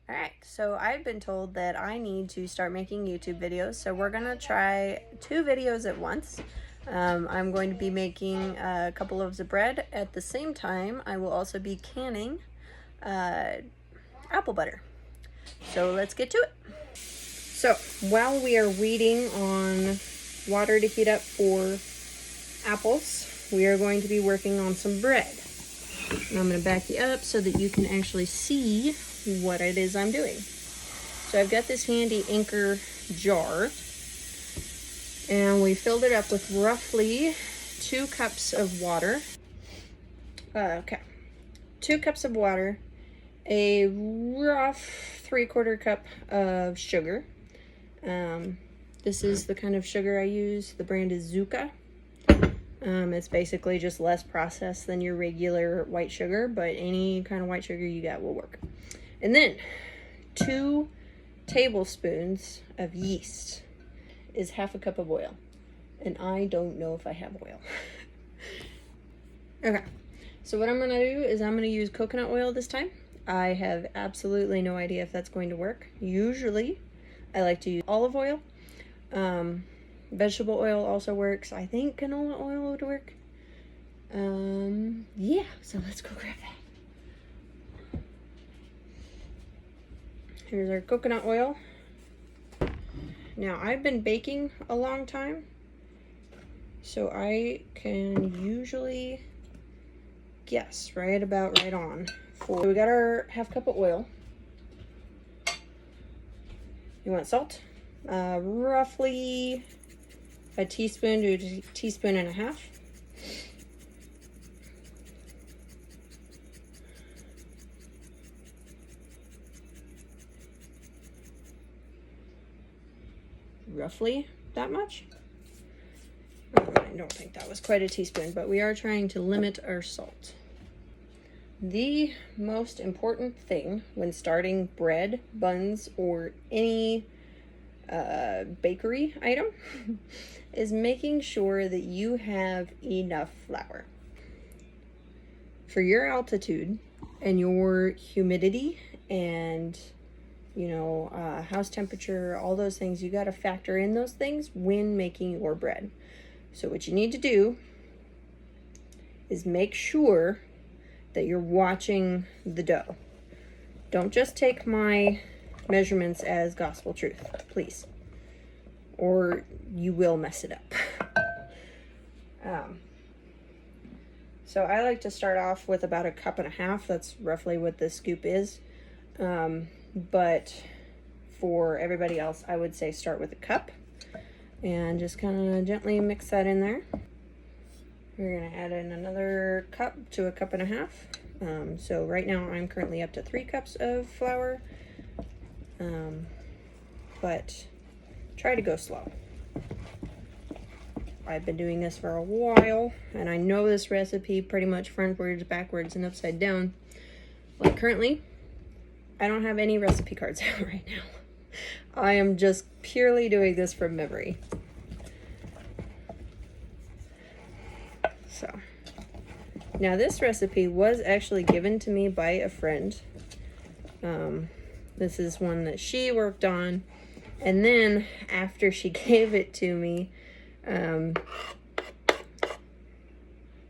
Alright, so I've been told that I need to start making YouTube videos, so we're going to try 2 videos at once. I'm going to be making a couple loaves of bread. At the same time, I will also be canning apple butter. So let's get to it. So while we are waiting on water to heat up for apples, we are going to be working on some bread. And I'm going to back you up so that you can actually see what it is I'm doing. So I've got this handy Anchor jar, and we filled it up with roughly 2 cups of water. 2 cups of water, a rough 3/4 cup of sugar. This is the kind of sugar I use. The brand is Yukon. It's basically just less processed than your regular white sugar, but any kind of white sugar you got will work. And then 2 tablespoons of yeast is half a cup of oil. And I don't know if I have oil. Okay, so what I'm gonna do is I'm gonna use coconut oil this time. I have absolutely no idea if that's going to work. Usually I like to use olive oil. Vegetable oil also works. I think canola oil would work. Yeah, so let's go grab that. Here's our coconut oil. Now, I've been baking a long time, so I can usually guess right on. So we got our half cup of oil. You want salt? Roughly a teaspoon to a teaspoon and a half. Roughly that much. I don't think that was quite a teaspoon, but we are trying to limit our salt. The most important thing when starting bread, buns, or any bakery item is making sure that you have enough flour. For your altitude and your humidity and house temperature, all those things, you got to factor in those things when making your bread. So what you need to do is make sure that you're watching the dough. Don't just take my measurements as gospel truth, please, or you will mess it up. So I like to start off with about 1.5 cups. That's roughly what this scoop is. But for everybody else, I would say start with 1 cup and just kind of gently mix that in there. We're going to add in another cup to 1.5 cups. So right now I'm currently up to 3 cups of flour, but try to go slow. I've been doing this for a while, and I know this recipe pretty much frontwards, backwards, and upside down. Like currently, I don't have any recipe cards out right now. I am just purely doing this from memory. So, now this recipe was actually given to me by a friend. This is one that she worked on, and then after she gave it to me,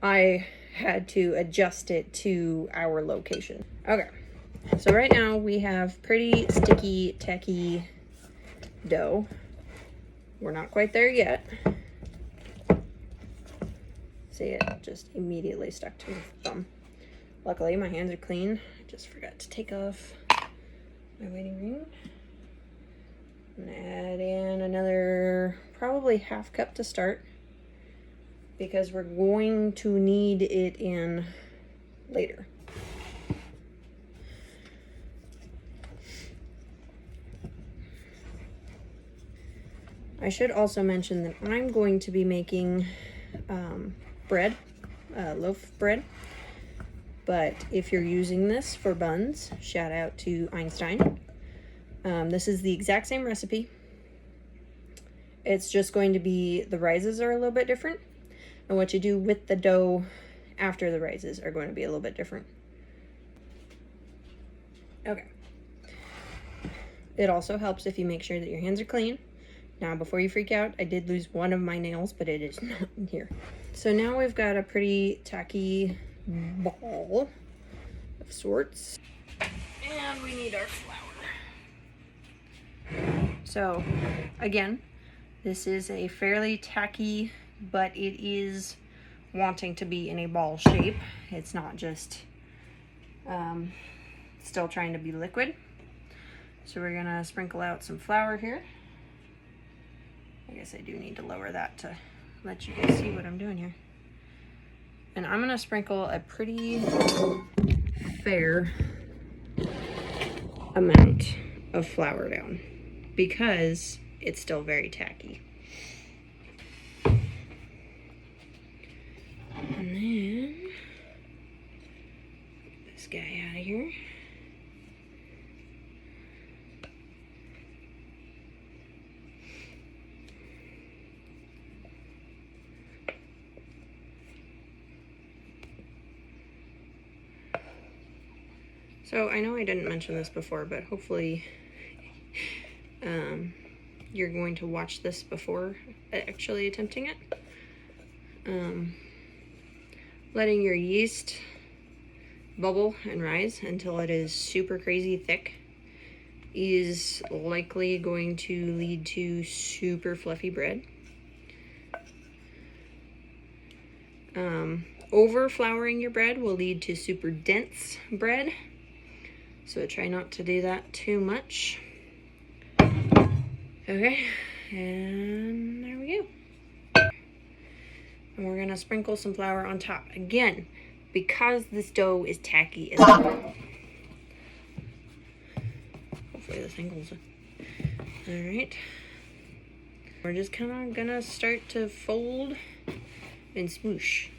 I had to adjust it to our location. Okay, so right now we have pretty sticky, tacky dough. We're not quite there yet. See, it just immediately stuck to my thumb. Luckily, my hands are clean. I just forgot to take off my wedding ring. I'm gonna add in another probably 1/2 cup to start, because we're going to need it in later. I should also mention that I'm going to be making bread, loaf bread, but if you're using this for buns, shout out to Einstein. This is the exact same recipe. It's just going to be, the rises are a little bit different, and what you do with the dough after the rises are going to be a little bit different. Okay, It also helps if you make sure that your hands are clean. Now, before you freak out, I did lose one of my nails, but it is not in here. So now we've got a pretty tacky ball of sorts. And we need our flour. So, again, this is a fairly tacky, but it is wanting to be in a ball shape. It's not just still trying to be liquid. So we're gonna sprinkle out some flour here. I guess I do need to lower that to let you guys see what I'm doing here. And I'm gonna sprinkle a pretty fair amount of flour down because it's still very tacky. And then get this guy out of here. So I know I didn't mention this before, but hopefully you're going to watch this before actually attempting it. Letting your yeast bubble and rise until it is super crazy thick is likely going to lead to super fluffy bread. Over flouring your bread will lead to super dense bread. So try not to do that too much. Okay, and there we go. And we're gonna sprinkle some flour on top. Again, because this dough is tacky as well. Hopefully this angles it. All right. We're just kind of gonna start to fold and smoosh.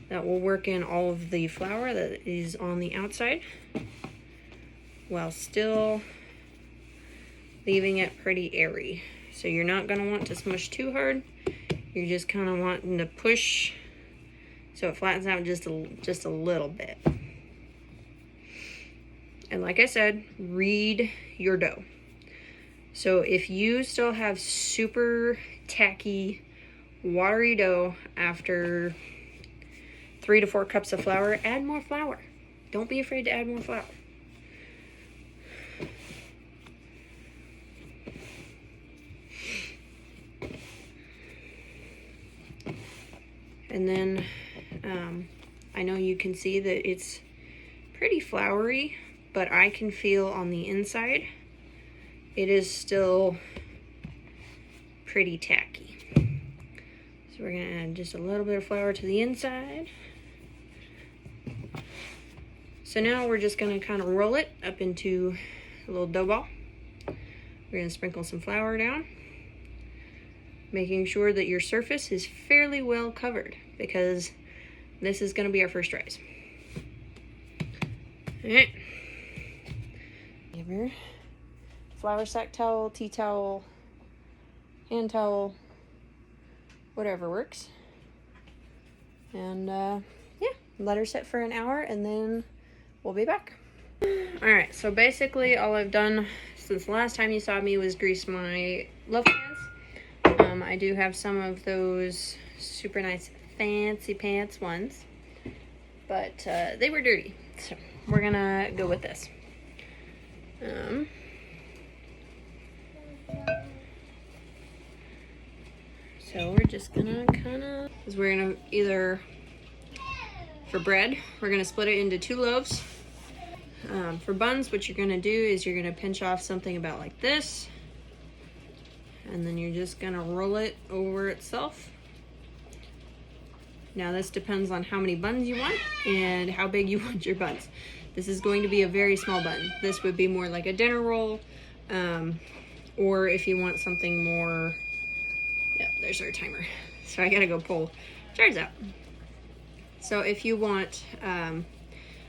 That will work in all of the flour that is on the outside, while still leaving it pretty airy. So you're not gonna want to smush too hard. You're just kind of wanting to push so it flattens out just a little bit. And like I said, read your dough. So if you still have super tacky, watery dough after 3 to 4 cups of flour, add more flour. Don't be afraid to add more flour. And then I know you can see that it's pretty floury, but I can feel on the inside it is still pretty tacky. So we're gonna add just a little bit of flour to the inside. So now we're just gonna kind of roll it up into a little dough ball. We're gonna sprinkle some flour down, making sure that your surface is fairly well covered because this is gonna be our first rise. All right. Give your flour sack towel, tea towel, hand towel, whatever works. And yeah, let her sit for an hour and then we'll be back. All right, so basically all I've done since the last time you saw me was grease my love pans. I do have some of those super nice fancy pants ones, but they were dirty, so we're gonna go with this. So we're just gonna we're gonna either, for bread, we're gonna split it into 2 loaves. For buns, what you're gonna do is you're gonna pinch off something about like this, and then you're just gonna roll it over itself. Now this depends on how many buns you want and how big you want your buns. This is going to be a very small bun. This would be more like a dinner roll, or if you want something more, yep, there's our timer. So I gotta go pull jars out. So if you want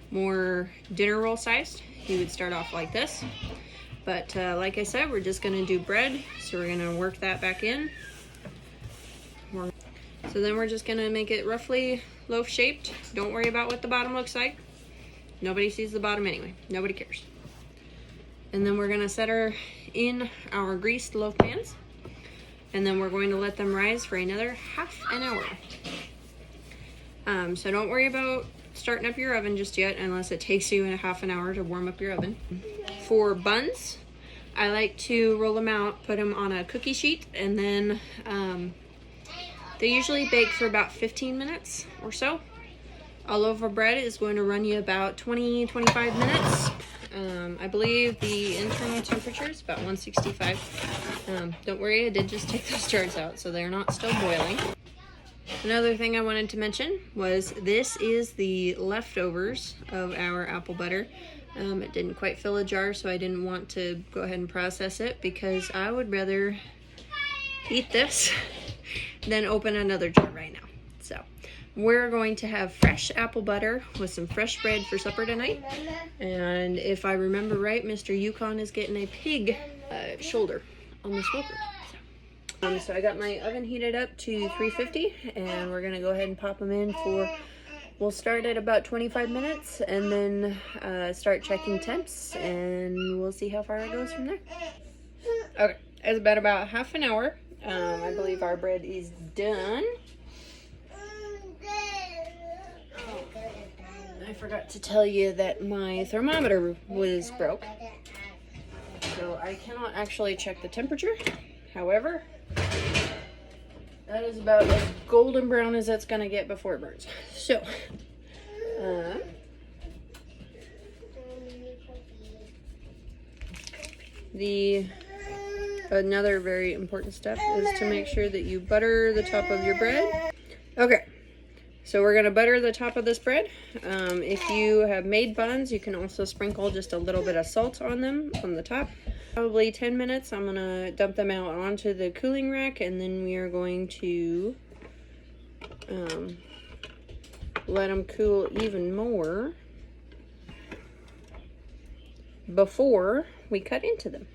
more dinner roll sized, you would start off like this. But like I said, we're just gonna do bread, so we're gonna work that back in. So then we're just gonna make it roughly loaf shaped. Don't worry about what the bottom looks like. Nobody sees the bottom anyway. Nobody cares. And then we're gonna set her in our greased loaf pans. And then we're going to let them rise for another half an hour. So don't worry about starting up your oven just yet unless it takes you a half an hour to warm up your oven. For buns, I like to roll them out, put them on a cookie sheet, and then they usually bake for about 15 minutes or so. A loaf of bread is going to run you about 20-25 minutes. I believe the internal temperature is about 165. Don't worry, I did just take those jars out, so they're not still boiling. Another thing I wanted to mention was this is the leftovers of our apple butter. It didn't quite fill a jar, so I didn't want to go ahead and process it because I would rather eat this than open another jar right now. So we're going to have fresh apple butter with some fresh bread for supper tonight. And if I remember right, Mr. Yukon is getting a pig shoulder on the smoker. So I got my oven heated up to 350, and we're gonna go ahead and pop them in for, we'll start at about 25 minutes and then start checking temps, and we'll see how far it goes from there. Okay, it's been about half an hour. I believe our bread is done. I forgot to tell you that my thermometer was broke, so I cannot actually check the temperature. However, that is about as golden brown as that's gonna get before it burns. So, another very important step is to make sure that you butter the top of your bread. Okay, so we're gonna butter the top of this bread. If you have made buns, you can also sprinkle just a little bit of salt on them on the top. Probably 10 minutes. I'm gonna dump them out onto the cooling rack, and then we are going to let them cool even more before we cut into them.